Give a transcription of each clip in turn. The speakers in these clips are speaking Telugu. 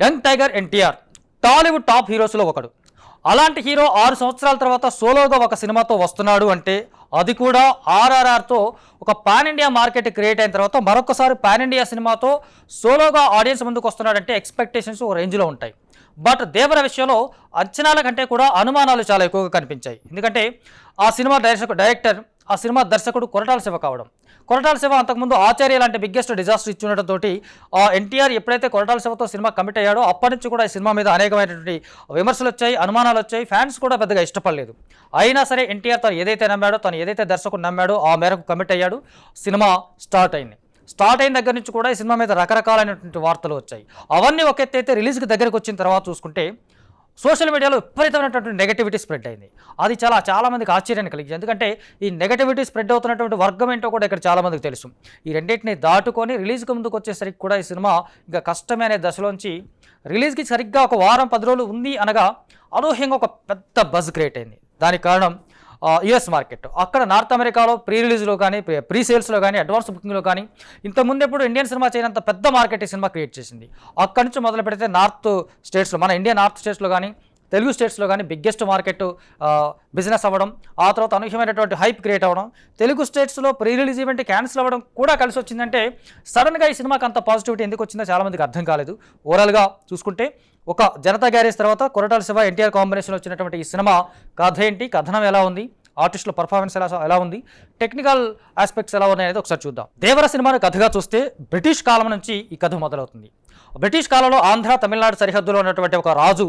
Young tiger NTR Tollywood top హీరోస్లో ఒకడు. అలాంటి హీరో 6 సంవత్సరాల తర్వాత సోలోగా ఒక సినిమాతో వస్తున్నాడు అంటే అది కూడా ఆర్ఆర్ఆర్తో ఒక పాన్ ఇండియా మార్కెట్ క్రియేట్ అయిన తర్వాత మరొకసారి పాన్ ఇండియా సినిమాతో సోలోగా ఆడియన్స్ ముందుకు వస్తున్నాడంటే ఎక్స్పెక్టేషన్స్ ఒక రేంజ్లో ఉంటాయి. బట్ దేవర విషయంలో అంచనాల కంటే కూడా అనుమానాలు చాలా ఎక్కువగా కనిపించాయి. ఎందుకంటే ఆ సినిమా దర్శకుడు కొరటాల శివ కావడం. కొరటాల శివ అంతకుముందు ఆచార్య లాంటి బిగ్గెస్ట్ డిజాస్టర్ ఇచ్చుండటంతో ఎన్టీఆర్ ఎప్పుడైతే కొరటాల శివతో సినిమా కమిట్ అయ్యాడో అప్పటి నుంచి కూడా ఈ సినిమా మీద అనేకమైనటువంటి విమర్శలు వచ్చాయి, అనుమానాలు వచ్చాయి. ఫ్యాన్స్ కూడా పెద్దగా ఇష్టపడలేదు. అయినా సరే ఎన్టీఆర్ తను ఏదైతే దర్శకుడు నమ్మాడో ఆ మేరకు కమిట్ అయ్యాడు. సినిమా స్టార్ట్ అయిన దగ్గర నుంచి కూడా ఈ సినిమా మీద రకరకాలైనటువంటి వార్తలు వచ్చాయి. అవన్నీ ఒక ఎత్తు అయితే రిలీజ్కి దగ్గరికి వచ్చిన తర్వాత చూసుకుంటే సోషల్ మీడియాలో విపరీతమైనటువంటి నెగటివిటీ స్ప్రెడ్ అయింది. అది చాలా మందికి ఆశ్చర్యాన్ని కలిగింది. ఎందుకంటే ఈ నెగటివిటీ స్ప్రెడ్ అవుతున్నటువంటి వర్గం ఏంటో కూడా ఇక్కడ చాలామందికి తెలుసు. ఈ రెండింటిని దాటుకొని రిలీజ్కి ముందుకు వచ్చేసరికి కూడా ఈ సినిమా ఇంకా కష్టమే అనే దశలోంచి రిలీజ్కి సరిగ్గా ఒక వారం 10 రోజులు ఉంది అనగా అనూహ్యంగా ఒక పెద్ద బజ్ క్రియేట్ అయింది. దానికి కారణం యుఎస్ మార్కెట్. అక్కడ నార్త్ అమెరికాలో ప్రీ రిలీజ్లో కానీ ప్రీ సేల్స్లో కానీ అడ్వాన్స్ బుకింగ్లో కానీ ఇంతకుముందు ఎప్పుడు ఇండియన్ సినిమా చేయనంత పెద్ద మార్కెట్ ఈ సినిమా క్రియేట్ చేసింది. అక్కడి నుంచి మొదలు పెడితే మన ఇండియా నార్త్ స్టేట్స్లో కానీ తెలుగు స్టేట్స్లో కానీ బిగ్గెస్ట్ మార్కెట్ బిజినెస్ అవ్వడం, ఆ తర్వాత అనూహ్యమైనటువంటి హైప్ క్రియేట్ అవ్వడం, తెలుగు స్టేట్స్లో ప్రీ రిలీజ్ ఈవెంట్ క్యాన్సిల్ అవ్వడం కూడా కలిసి వచ్చిందంటే సడన్గా ఈ సినిమాకి అంత పాజిటివిటీ ఎందుకు వచ్చిందో చాలామందికి అర్థం కాలేదు. ఓవరాల్గా చూసుకుంటే ఒక జనతా గ్యారేజ్ తర్వాత కొరటాల శివ ఎన్టీఆర్ కాంబినేషన్లో వచ్చినటువంటి ఈ సినిమా కథ ఏంటి, కథనం ఎలా ఉంది, ఆర్టిస్టుల పర్ఫార్మెన్స్ ఎలా ఉంది, టెక్నికల్ ఆస్పెక్ట్స్ ఎలా ఉన్నాయి అనేది ఒకసారి చూద్దాం. దేవర సినిమాను కథగా చూస్తే బ్రిటిష్ కాలం నుంచి ఈ కథ మొదలవుతుంది. బ్రిటిష్ కాలంలో ఆంధ్ర తమిళనాడు సరిహద్దులో ఉన్నటువంటి ఒక రాజు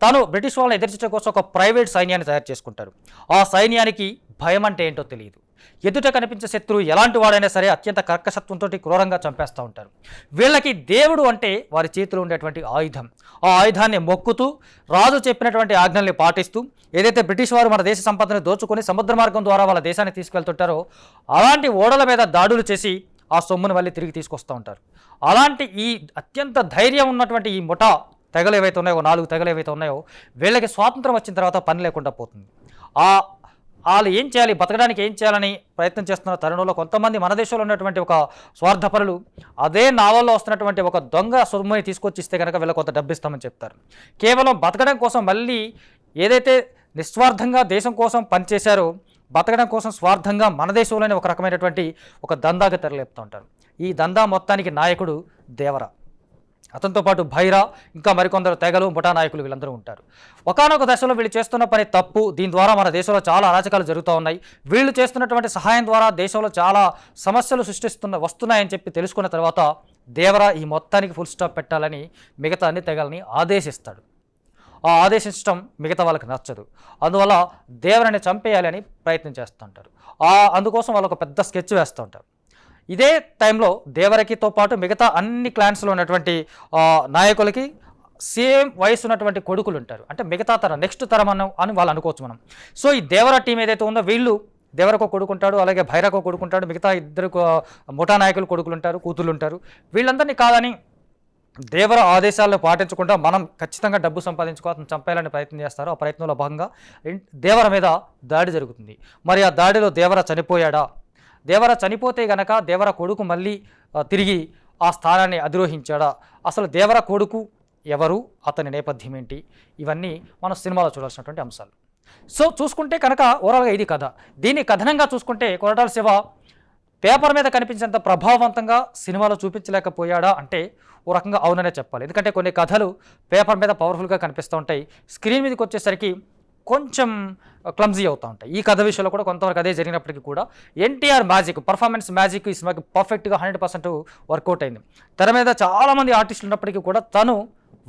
తాను బ్రిటిష్ వాళ్ళని ఎదిరించడం కోసం ఒక ప్రైవేట్ సైన్యాన్ని తయారు చేసుకుంటారు. ఆ సైన్యానికి భయం అంటే ఏంటో తెలియదు. ఎదుట కనిపించే శత్రువు ఎలాంటి వాడైనా సరే అత్యంత కర్కశత్వంతో క్రూరంగా చంపేస్తూ ఉంటారు. వీళ్ళకి దేవుడు అంటే వారి చేతిలో ఉండేటువంటి ఆయుధం. ఆ ఆయుధాన్ని మొక్కుతూ రాజు చెప్పినటువంటి ఆజ్ఞల్ని పాటిస్తూ ఏదైతే బ్రిటిష్ వారు మన దేశ సంపదను దోచుకొని సముద్ర మార్గం ద్వారా వాళ్ళ దేశాన్ని తీసుకెళ్తుంటారో అలాంటి ఓడల మీద దాడులు చేసి ఆ సొమ్మును మళ్ళీ తిరిగి తీసుకొస్తూ ఉంటారు. అలాంటి ఈ అత్యంత ధైర్యం ఉన్నటువంటి ఈ ముఠా తెగలు ఏవైతే ఉన్నాయో 4 తెగలు ఏవైతే ఉన్నాయో వీళ్ళకి స్వాతంత్రం వచ్చిన తర్వాత పని లేకుండా పోతుంది. వాళ్ళు ఏం చేయాలి, బతకడానికి ఏం చేయాలని ప్రయత్నం చేస్తున్న తరుణంలో కొంతమంది మన దేశంలో ఉన్నటువంటి ఒక స్వార్థపరులు అదే నావల్లో వస్తున్నటువంటి ఒక దొంగ సొమ్ముని తీసుకొచ్చి ఇస్తే కనుక వీళ్ళకి కొంత డబ్బు ఇస్తామని చెప్తారు. కేవలం బతకడం కోసం మళ్ళీ ఏదైతే నిస్వార్థంగా దేశం కోసం పనిచేశారో బతకడం కోసం స్వార్థంగా మన దేశంలోనే ఒక రకమైనటువంటి ఒక దందాగా తెరలేపుతూ ఉంటారు. ఈ దందా మొత్తానికి నాయకుడు దేవర, అతనితో పాటు భైరా, ఇంకా మరికొందరు తెగలు ముఠా నాయకులు వీళ్ళందరూ ఉంటారు. ఒకానొక దశలో వీళ్ళు చేస్తున్న పని తప్పు, దీని ద్వారా మన దేశంలో చాలా అరాచకాలు జరుగుతూ ఉన్నాయి, వీళ్ళు చేస్తున్నటువంటి సహాయం ద్వారా దేశంలో చాలా సమస్యలు వస్తున్నాయని చెప్పి తెలుసుకున్న తర్వాత దేవర ఈ మొత్తానికి ఫుల్ స్టాప్ పెట్టాలని మిగతా అన్ని తెగల్ని ఆదేశిస్తాడు. ఆ ఆదేశించడం మిగతా వాళ్ళకి నచ్చదు. అందువల్ల దేవరని చంపేయాలి అని ప్రయత్నం చేస్తుంటారు. అందుకోసం వాళ్ళు ఒక పెద్ద స్కెచ్ వేస్తూ ఉంటారు. ఇదే టైంలో దేవరకితో పాటు మిగతా అన్ని క్లాన్స్లో ఉన్నటువంటి నాయకులకి సేమ్ వయసు ఉన్నటువంటి కొడుకులు ఉంటారు. అంటే మిగతా తరం నెక్స్ట్ తరం అని వాళ్ళు అనుకోవచ్చు మనం. సో ఈ దేవర టీం ఏదైతే ఉందో వీళ్ళు దేవరకు కొడుకుంటాడు, అలాగే భైరకు కొడుకుంటాడు, మిగతా 2 ముఠా నాయకులు కొడుకులు ఉంటారు, కూతుళ్ళు ఉంటారు. వీళ్ళందరినీ కాదని దేవర ఆదేశాలను పాటించకుండా మనం ఖచ్చితంగా డబ్బు సంపాదించుకోవాలని చంపేయాలని ప్రయత్నం చేస్తారు. ఆ ప్రయత్నంలో భాగంగా దేవర మీద దాడి జరుగుతుంది. మరి ఆ దాడిలో దేవర చనిపోయాడా? దేవర చనిపోతే గనక దేవర కొడుకు మళ్ళీ తిరిగి ఆ స్థానాన్ని అధిరోహించాడా? అసలు దేవర కొడుకు ఎవరు, అతని నేపథ్యం ఏంటి, ఇవన్నీ మనం సినిమాలో చూడాల్సినటువంటి అంశాలు. సో చూసుకుంటే కనుక ఓవరాల్గా ఇది కథ. దీన్ని కథనంగా చూసుకుంటే కొరటాల శివ పేపర్ మీద కనిపించేంత ప్రభావవంతంగా సినిమాలో చూపించలేకపోయాడా అంటే ఓ రకంగా అవుననే చెప్పాలి. ఎందుకంటే కొన్ని కథలు పేపర్ మీద పవర్ఫుల్గా కనిపిస్తూ ఉంటాయి, స్క్రీన్ మీదకి వచ్చేసరికి కొంచెం క్లమ్జీ అవుతూ ఉంటాయి. ఈ కథ విషయంలో కూడా కొంతవరకు అదే జరిగినప్పటికీ కూడా ఎన్టీఆర్ పర్ఫార్మెన్స్ మ్యాజిక్ ఈ సినిమాకి పర్ఫెక్ట్గా 100% వర్కౌట్ అయింది. తెర మీద చాలామంది ఆర్టిస్టులు ఉన్నప్పటికీ కూడా తను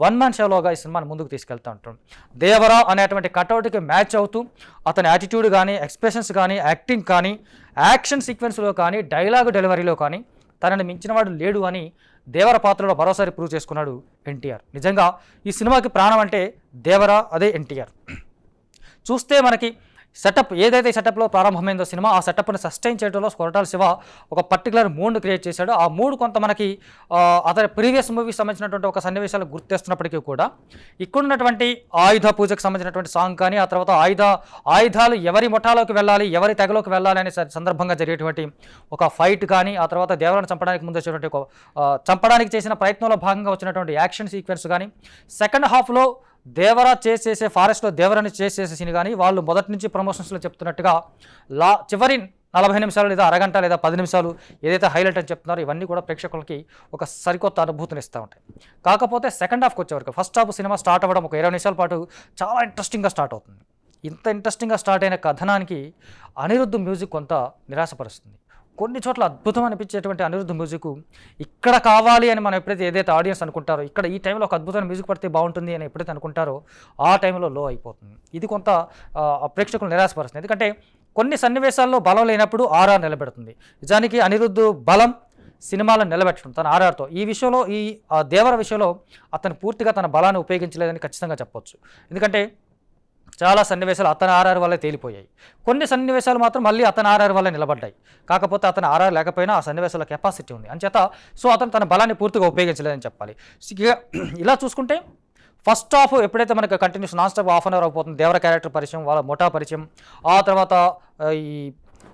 1 మ్యాన్ షోలోగా ఈ సినిమాని ముందుకు తీసుకెళ్తూ ఉంటాడు. దేవర అనేటువంటి కటౌట్కి మ్యాచ్ అవుతూ అతని యాటిట్యూడ్ కానీ, ఎక్స్ప్రెషన్స్ కానీ, యాక్టింగ్ కానీ, యాక్షన్ సీక్వెన్స్లో కానీ, డైలాగ్ డెలివరీలో కానీ తనని మించిన వాడు లేడు అని దేవర పాత్రలో మరోసారి ప్రూవ్ చేసుకున్నాడు ఎన్టీఆర్. నిజంగా ఈ సినిమాకి ప్రాణం అంటే దేవర, అదే ఎన్టీఆర్. చూస్తే మనకి సెటప్ ఏదైతే సెటప్లో ప్రారంభమైందో సినిమా, ఆ సెటప్ని సస్టైన్ చేయడంలో కొరటాల శివ ఒక పర్టికులర్ మూడ్ని క్రియేట్ చేశాడు. ఆ మూడ్ కొంత మనకి అతని ప్రీవియస్ మూవీకి సంబంధించినటువంటి ఒక సన్నివేశాలు గుర్తేస్తున్నప్పటికీ కూడా ఇక్కడున్నటువంటి ఆయుధ పూజకు సంబంధించినటువంటి సాంగ్ కానీ, ఆ తర్వాత ఆయుధాలు ఎవరి ముఠాలోకి వెళ్ళాలి, ఎవరి తెగలోకి వెళ్ళాలి అనే సందర్భంగా జరిగేటువంటి ఒక ఫైట్ కానీ, ఆ తర్వాత దేవరను చంపడానికి ముందు వచ్చేటువంటి ఒక చంపడానికి చేసిన ప్రయత్నంలో భాగంగా వచ్చినటువంటి యాక్షన్ సీక్వెన్స్ కానీ, సెకండ్ హాఫ్లో దేవరా చేసే ఫారెస్ట్లో దేవరాని చేసే సీన్ కానీ, వాళ్ళు మొదటి నుంచి ప్రమోషన్స్లో చెప్తున్నట్టుగా చివరి 40 నిమిషాలు లేదా అరగంట లేదా 10 నిమిషాలు ఏదైతే హైలైట్ అని చెప్తున్నారో ఇవన్నీ కూడా ప్రేక్షకులకి ఒక సరికొత్త అనుభూతిని ఇస్తూ ఉంటాయి. కాకపోతే సెకండ్ హాఫ్కి వచ్చేవరకు ఫస్ట్ హాఫ్ సినిమా స్టార్ట్ అవ్వడం ఒక 20 నిమిషాల పాటు చాలా ఇంట్రెస్టింగ్గా స్టార్ట్ అవుతుంది. ఇంత ఇంట్రెస్టింగ్గా స్టార్ట్ అయిన కథనానికి అనిరుద్ధ్ మ్యూజిక్ కొంత నిరాశపరుస్తుంది. కొన్ని చోట్ల అద్భుతం అనిపించేటువంటి అనిరుద్ధ మ్యూజిక్ ఇక్కడ కావాలి అని మనం ఎప్పుడైతే ఏదైతే ఆడియన్స్ అనుకుంటారో, ఇక్కడ ఈ టైంలో ఒక అద్భుతమైన మ్యూజిక్ పడితే బాగుంటుంది అని ఎప్పుడైతే అనుకుంటారో ఆ టైంలో లో అయిపోతుంది. ఇది కొంత ప్రేక్షకులు నిరాశపరుస్తుంది. ఎందుకంటే కొన్ని సన్నివేశాల్లో బలం లేనప్పుడు ఆర్ఆర్ నిలబెడుతుంది. నిజానికి అనిరుద్ధ్ బలం సినిమాలను నిలబెట్టడం తన ఆర్ఆర్తో. ఈ విషయంలో ఈ దేవర విషయంలో అతను పూర్తిగా తన బలాన్ని ఉపయోగించలేదని ఖచ్చితంగా చెప్పొచ్చు. ఎందుకంటే చాలా సన్నివేశాలు అతని ఆర్ఆర్ వల్లే తేలిపోయాయి. కొన్ని సన్నివేశాలు మాత్రం మళ్ళీ అతని ఆర్ఆర్ వల్లే నిలబడ్డాయి. కాకపోతే అతని ఆర్ఆర్ లేకపోయినా ఆ సన్నివేశాల కెపాసిటీ ఉంది అంచేత అతను తన బలాన్ని పూర్తిగా ఉపయోగించలేదని చెప్పాలి. ఇలా చూసుకుంటే ఫస్ట్ హాఫ్ ఎప్పుడైతే మనకి continuous non stop half an hour అయిపోతుంది, దేవర క్యారెక్టర్ పరిచయం, వాళ్ళ ముఠా పరిచయం, ఆ తర్వాత ఈ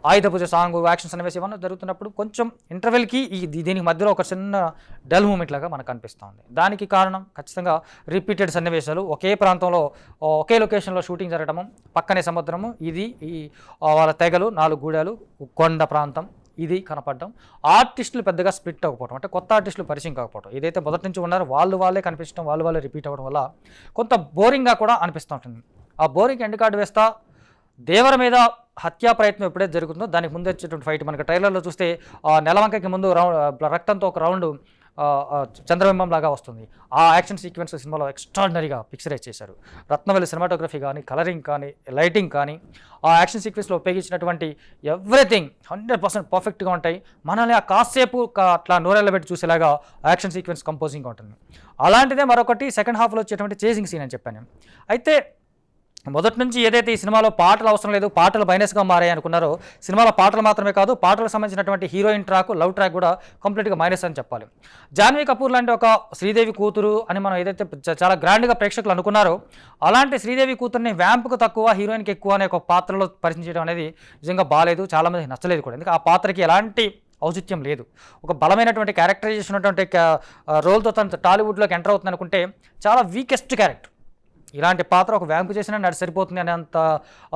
ఆయుధ పూజ సాంగ్, యాక్షన్ సన్నివేశం ఇవన్నీ జరుగుతున్నప్పుడు కొంచెం ఇంటర్వెల్కి దీనికి మధ్యలో ఒక చిన్న డల్ మూమెంట్ లాగా మనకు అనిపిస్తూ ఉంది. దానికి కారణం ఖచ్చితంగా రిపీటెడ్ సన్నివేశాలు, ఒకే ప్రాంతంలో ఒకే లొకేషన్లో షూటింగ్ జరగడము, పక్కనే సముద్రము, ఇది ఈ వాళ్ళ తెగలు, 4 గూడాలు, కొండ ప్రాంతం ఇది కనపడడం, ఆర్టిస్టులు పెద్దగా స్ప్లిట్ అవ్వకపోవడం, అంటే కొత్త ఆర్టిస్టులు పరిచయం కాకపోవడం, ఏదైతే మొదటి నుంచి ఉన్నారో వాళ్ళే కనిపించడం, వాళ్ళే రిపీట్ అవ్వడం వల్ల కొంత బోరింగ్గా కూడా అనిపిస్తూ ఉంటుంది. ఆ బోరింగ్ ఎండ్ కార్డు వేస్తా దేవర మీద హత్యా ప్రయత్నం ఎప్పుడైతే జరుగుతుందో దానికి ముందు వచ్చేటువంటి ఫైట్ మనకి ట్రైలర్లో చూస్తే నెలవంకకి ముందు రక్తంతో ఒక రౌండ్ చంద్రబింబం లాగా వస్తుంది. ఆ యాక్షన్ సీక్వెన్స్ సినిమాలో ఎక్స్ట్రాడినరీగా పిక్చరైజ్ చేశారు. రత్నవల్లి సినిమాటోగ్రఫీ కానీ, కలరింగ్ కానీ, లైటింగ్ కానీ, ఆ యాక్షన్ సీక్వెన్స్లో ఉపయోగించినటువంటి ఎవ్రీథింగ్ 100% పర్ఫెక్ట్గా ఉంటాయి. మనల్ని ఆ కాసేపు అట్లా నోరెళ్ళబెట్టి చూసేలాగా యాక్షన్ సీక్వెన్స్ కంపోజింగ్గా ఉంటుంది. అలాంటిదే మరొకటి సెకండ్ హాఫ్లో వచ్చేటువంటి చేసింగ్ సీన్ అని చెప్పాను. అయితే మొదటి నుంచి ఏదైతే ఈ సినిమాలో పాటలు అవసరం లేదు, పాటలు మైనస్గా మారాయి అనుకున్నారో, సినిమాలో పాటలు మాత్రమే కాదు, పాటలకు సంబంధించినటువంటి హీరోయిన్ ట్రాక్, లవ్ ట్రాక్ కూడా కంప్లీట్గా మైనస్ అని చెప్పాలి. జాన్వీ కపూర్ లాంటి ఒక శ్రీదేవి కూతురు అని మనం ఏదైతే చాలా గ్రాండ్గా ప్రేక్షకులు అనుకున్నారో, అలాంటి శ్రీదేవి కూతుర్ని వ్యాంప్కు తక్కువ, హీరోయిన్కి ఎక్కువ అనే ఒక పాత్రలో పరిచయం చేయడం అనేది నిజంగా బాగాలేదు, చాలామంది నచ్చలేదు కూడా. ఎందుకంటే ఆ పాత్రకి ఎలాంటి ఔచిత్యం లేదు. ఒక బలమైనటువంటి క్యారెక్టరైజేషన్ ఉన్నటువంటి రోల్తో తను టాలీవుడ్లోకి ఎంటర్ అవుతుంది అనుకుంటే చాలా వీకెస్ట్ క్యారెక్టర్. ఇలాంటి పాత్ర ఒక వ్యాంపు చేసినా నడి సరిపోతుంది అనేంత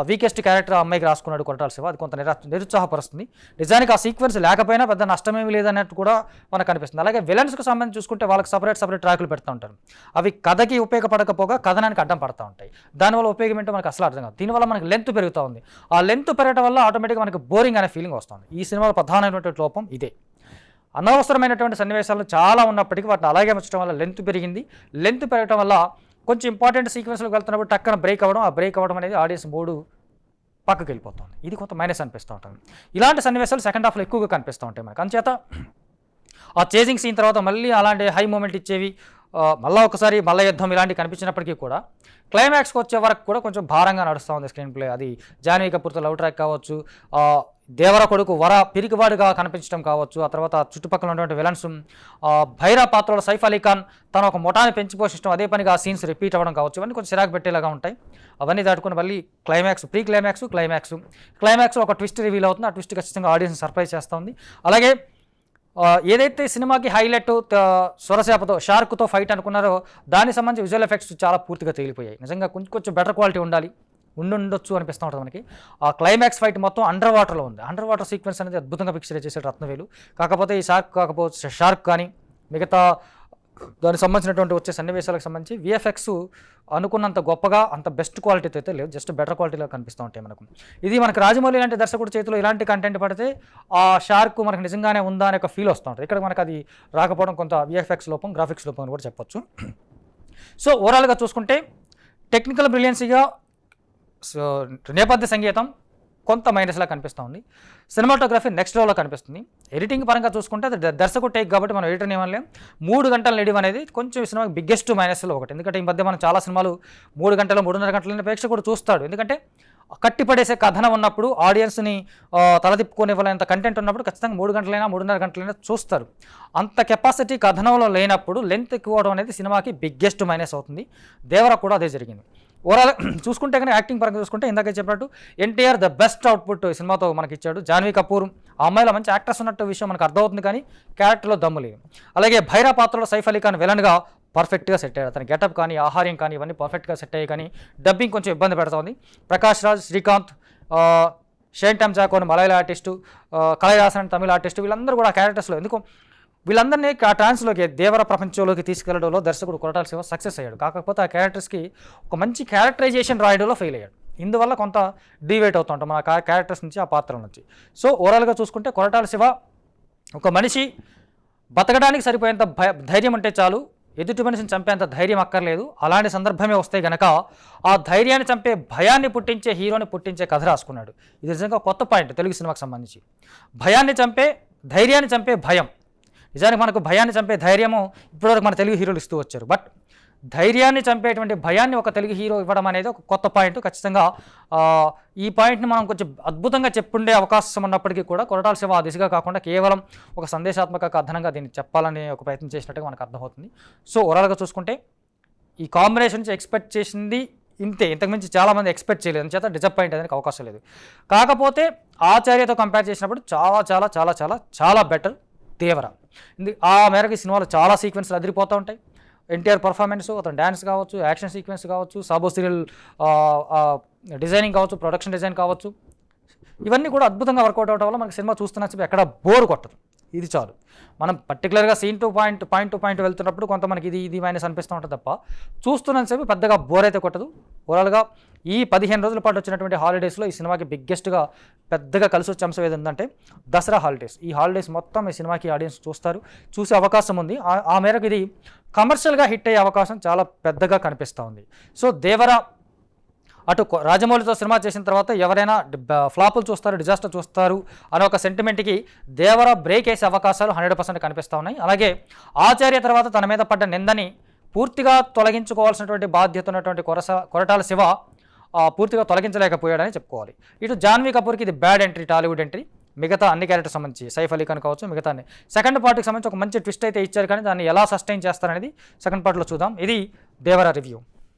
వీకెస్ట్ క్యారెక్టర్ ఆ అమ్మాయికి రాసుకున్నాడు కొరటాల శివ. అది కొంత నిరుత్సాహపరుస్తుంది. నిజానికి ఆ సీక్వెన్స్ లేకపోయినా పెద్ద నష్టమేమి లేదన్నట్టు కూడా మనకు అనిపిస్తుంది. అలాగే విలన్స్కి సంబంధించి చూసుకుంటే వాళ్ళకి సపరేట్ ట్రాకులు పెడుతూ ఉంటారు. అవి కథకి ఉపయోగపడకపోగా కథనానికి అడ్డం పడుతూ ఉంటాయి. దానివల్ల ఉపయోగం ఏంటో మనకు అసలు అర్థం కాదు. దీనివల్ల మనకి లెంత్ పెరుగుతూ ఉంది. ఆ లెంత్ పెరగడం వల్ల ఆటోమేటిక్గా మనకి బోరింగ్ అనే ఫీలింగ్ వస్తుంది. ఈ సినిమాలో ప్రధానమైనటువంటి లోపం ఇదే. అనవసరమైనటువంటి సన్నివేశాలు చాలా ఉన్నప్పటికీ వాటిని అలాగే ఉంచడం వల్ల లెంత్ పెరిగింది. లెంత్ పెరగడం వల్ల కొంచెం ఇంపార్టెంట్ సీక్వెన్స్లోకి వెళ్తున్నప్పుడు టక్కన బ్రేక్ అవ్వడం, ఆ బ్రేక్ అవ్వడం అనేది ఆడియన్స్ మూడు పక్కకి వెళ్ళిపోతుంది. ఇది కొంత మైనస్ అనిపిస్తూ ఉంటుంది. ఇలాంటి సన్నివేశాలు సెకండ్ హాఫ్లో ఎక్కువగా కనిపిస్తూ ఉంటాయి మనకు. అందుచేత ఆ చేజింగ్ సీన్ తర్వాత మళ్ళీ అలాంటి హై మూమెంట్ ఇచ్చేవి, మళ్ళీ యుద్ధం ఇలాంటివి కనిపించినప్పటికీ కూడా క్లైమాక్స్కి వచ్చే వరకు కూడా కొంచెం భారంగా నడుస్తూ ఉంది స్క్రీన్ ప్లే. అది జాన్వీ కపూర్తో లవ్ ట్రాక్ కావచ్చు, దేవర కొడుకు పిరికివాడుగా కనిపించడం కావచ్చు, ఆ తర్వాత చుట్టుపక్కల ఉన్నటువంటి విలన్స్, భైరా పాత్రలో సైఫ్ అలీ ఖాన్ తన ఒక ముఠాన్ని పెంచి పోషించడం, అదే పనిగా ఆ సీన్స్ రిపీట్ అవ్వడం కావచ్చు, ఇవన్నీ కొంచెం చిరాకు పెట్టేలాగా ఉంటాయి. అవన్నీ దాటుకుని మళ్ళీ క్లైమాక్స్ ఒక ట్విస్ట్ రివీల్ అవుతుంది. ఆ ట్విస్ట్ ఖచ్చితంగా ఆడియన్స్ సర్ప్రైజ్ చేస్తూ ఉంది. అలాగే ఏదైతే సినిమాకి హైలైట్ సొరసేపతో షార్క్తో ఫైట్ అనుకున్నారో దానికి సంబంధించి విజువల్ ఎఫెక్ట్స్ చాలా పూర్తిగా తేలిపోయాయి. నిజంగా కొంచెం బెటర్ క్వాలిటీ ఉండొచ్చు అనిపిస్తూ ఉంటుంది మనకి. ఆ క్లైమాక్స్ ఫైట్ మొత్తం అండర్ వాటర్లో ఉంది. అండర్ వాటర్ సీక్వెన్స్ అనేది అద్భుతంగా పిక్చర్ చేశాడు రత్నవేలు. కాకపోతే ఈ షార్క్ కానీ మిగతా దానికి సంబంధించినటువంటి వచ్చే సన్నివేశాలకు సంబంధించి విఎఫ్ఎక్స్ అనుకున్నంత గొప్పగా అంత బెస్ట్ క్వాలిటీతో అయితే లేవు, జస్ట్ బెటర్ క్వాలిటీలో కనిపిస్తూ ఉంటాయి మనకు. ఇది మనకు రాజమౌళి లాంటి దర్శకుడి చేతిలో ఇలాంటి కంటెంట్ పడితే ఆ షార్క్ మనకు నిజంగానే ఉందా అనే ఒక ఫీల్ వస్తూ ఉంటుంది. ఇక్కడ మనకు అది రాకపోవడం కొంత విఎఫ్ఎక్స్ లోపం, గ్రాఫిక్స్ లోపం అని కూడా చెప్పొచ్చు. సో ఓవరాల్గా చూసుకుంటే టెక్నికల్ బ్రిలియన్సీగా నేపథ్య సంగీతం, కొంత మైనస్లా కనిపిస్తూ ఉంది. సినిమాటోగ్రఫీ నెక్స్ట్ లెవెల్లో కనిపిస్తుంది. ఎడిటింగ్ పరంగా చూసుకుంటే అది దర్శకుడు టేక్ కాబట్టి మనం ఎడిటర్ ఏమనలేం. 3 గంటల నిడివి అనేది కొంచెం ఈ సినిమాకి బిగ్గెస్ట్ మైనస్లో ఒకటి. ఎందుకంటే ఈ మధ్య మనం చాలా సినిమాలు 3 గంటలు 3.5 గంటల ప్రేక్షకుడు చూస్తాడు. ఎందుకంటే కట్టిపడేసే కథనం ఉన్నప్పుడు ఆడియన్స్ని తలదిప్పుకోనివ్వలేనంత కంటెంట్ ఉన్నప్పుడు ఖచ్చితంగా 3 గంటలైనా 3.5 గంటలైనా చూస్తారు. అంత కెపాసిటీ కథనంలో లేనప్పుడు లెంత్ ఎక్కువ అవడం అనేది సినిమాకి బిగ్గెస్ట్ మైనస్ అవుతుంది. దేవర కూడా అదే జరిగింది. ఓవరాల్ చూసుకుంటే కానీ యాక్టింగ్ పరంగా చూసుకుంటే ఇందాక చెప్పినట్టు ఎన్టీఆర్ ద బెస్ట్ అవుట్పుట్ సినిమాతో మనకి ఇచ్చాడు. జాన్వీ కపూర్ ఆ అమ్మాయిలో మంచి యాక్టర్స్ ఉన్నట్టు విషయం మనకు అర్థమవుతుంది, కానీ క్యారెక్టర్లో దమ్ము లేదు. అలాగే భైరా పాత్రలో సైఫ్ అలీ ఖాన్ విలన్గా పర్ఫెక్ట్గా సెట్ అయ్యాడు. అతని గెటప్ కానీ ఆహార్యం కానీ ఇవన్నీ పర్ఫెక్ట్గా సెట్ అయ్యాయి, కానీ డబ్బింగ్ కొంచెం ఇబ్బంది పెడుతుంది. ప్రకాష్ రాజ్, శ్రీకాంత్, షేన్ టెంజాకో అని మలయాళ ఆర్టిస్టు, కళాహాసన్ తమిళ ఆర్టిస్టు, వీళ్ళందరూ కూడా క్యారెక్టర్స్లో ఎందుకు వీళ్ళందరినీ ఆ ట్రాన్స్లోకి దేవర ప్రపంచంలోకి తీసుకెళ్లడంలో దర్శకుడు కొరటాల శివ సక్సెస్ అయ్యాడు. కాకపోతే ఆ క్యారెక్టర్స్కి ఒక మంచి క్యారెక్టరైజేషన్ రాయడంలో ఫెయిల్ అయ్యాడు. ఇందువల్ల కొంత డివేట్ అవుతూ ఉంటాం మన క్యారెక్టర్స్ నుంచి, ఆ పాత్రల నుంచి. సో ఓవరాల్గా చూసుకుంటే కొరటాల శివ ఒక మనిషి బతకడానికి సరిపోయేంత ధైర్యం ఉంటే చాలు, ఎదుటి మనిషిని చంపేంత ధైర్యం అక్కర్లేదు. అలాంటి సందర్భమే వస్తే గనక ఆ ధైర్యాన్ని చంపే భయాన్ని పుట్టించే హీరోని పుట్టించే కథ రాసుకున్నాడు. ఇది నిజంగా కొత్త పాయింట్ తెలుగు సినిమాకి సంబంధించి. భయాన్ని చంపే ధైర్యాన్ని చంపే భయం. నిజానికి మనకు భయాన్ని చంపే ధైర్యము ఇప్పటివరకు మన తెలుగు హీరోలు ఇస్తూ వచ్చారు. బట్ ధైర్యాన్ని చంపేటువంటి భయాన్ని ఒక తెలుగు హీరో ఇవ్వడం అనేది ఒక కొత్త పాయింట్. ఖచ్చితంగా ఈ పాయింట్ని మనం కొంచెం అద్భుతంగా చెప్పుండే అవకాశం ఉన్నప్పటికీ కూడా కొరటాల శివ ఆ దిశగా కాకుండా కేవలం ఒక సందేశాత్మక కథనంగా దీన్ని చెప్పాలని ఒక ప్రయత్నం చేసినట్టుగా మనకు అర్థమవుతుంది. సో ఓవరాల్గా చూసుకుంటే ఈ కాంబినేషన్ నుంచి ఎక్స్పెక్ట్ చేసింది ఇంతే, ఇంతకుమించి చాలామంది ఎక్స్పెక్ట్ చేయలేదు, అందుచేత డిసప్పాయింట్ అయ్యేందుకు అవకాశం లేదు. కాకపోతే ఆచార్యతో కంపేర్ చేసినప్పుడు చాలా చాలా చాలా చాలా చాలా బెటర్ దేవర. ఆ మేరకు ఈ సినిమాలో చాలా సీక్వెన్స్లు అదిరిపోతూ ఉంటాయి. ఎన్టీఆర్ పర్ఫార్మెన్స్, అతను డ్యాన్స్ కావచ్చు, యాక్షన్ సీక్వెన్స్ కావచ్చు, సాబో సీరియల్ డిజైనింగ్ కావచ్చు, ప్రొడక్షన్ డిజైన్ కావచ్చు, ఇవన్నీ కూడా అద్భుతంగా వర్కౌట్ అవడం వల్ల మనకి సినిమా చూస్తున్న ఎక్కడ బోర్ కొట్టదు. ఇది చాలు. మనం పర్టికులర్గా సీన్ టు పాయింట్ వెళ్తున్నప్పుడు కొంత మనకి ఇది మైనస్ అనిపిస్తూ ఉంటుంది తప్ప చూస్తున్నంతసేపు పెద్దగా బోర్ అయితే కొట్టదు. ఓవరాల్గా ఈ 15 రోజుల పాటు వచ్చినటువంటి హాలిడేస్లో ఈ సినిమాకి బిగ్గెస్ట్గా పెద్దగా కలిసి వచ్చే అంశం ఏదంటే దసరా హాలిడేస్. ఈ హాలిడేస్ మొత్తం ఈ సినిమాకి ఆడియన్స్ చూసే అవకాశం ఉంది. ఆ మేరకు ఇది కమర్షియల్గా హిట్ అయ్యే అవకాశం చాలా పెద్దగా కనిపిస్తూ ఉంది. సో దేవర అటు రాజమౌళితో సినిమా చేసిన తర్వాత ఎవరైనా ఫ్లాపులు చూస్తారు, డిజాస్టర్ చూస్తారు అనే ఒక సెంటిమెంట్కి దేవర బ్రేక్ వేసే అవకాశాలు 100% కనిపిస్తూ ఉన్నాయి. అలాగే ఆచార్య తర్వాత తన మీద పడ్డ నిందని పూర్తిగా తొలగించుకోవాల్సినటువంటి బాధ్యత ఉన్నటువంటి కొరటాల శివ పూర్తిగా తొలగించలేకపోయాడని చెప్పుకోవాలి. ఇటు జాన్వీ కపూర్కి ఇది బ్యాడ్ ఎంట్రీ, టాలీవుడ్ ఎంట్రీ. మిగతా అన్ని క్యారెక్టర్ సంబంధించి సైఫ్ అలీ ఖాన్ కావచ్చు, మిగతా సెకండ్ పార్ట్కి సంబంధించి ఒక మంచి ట్విస్ట్ అయితే ఇచ్చారు, కానీ దాన్ని ఎలా సస్టైన్ చేస్తారనేది సెకండ్ పార్ట్లో చూద్దాం. ఇది దేవర రివ్యూ.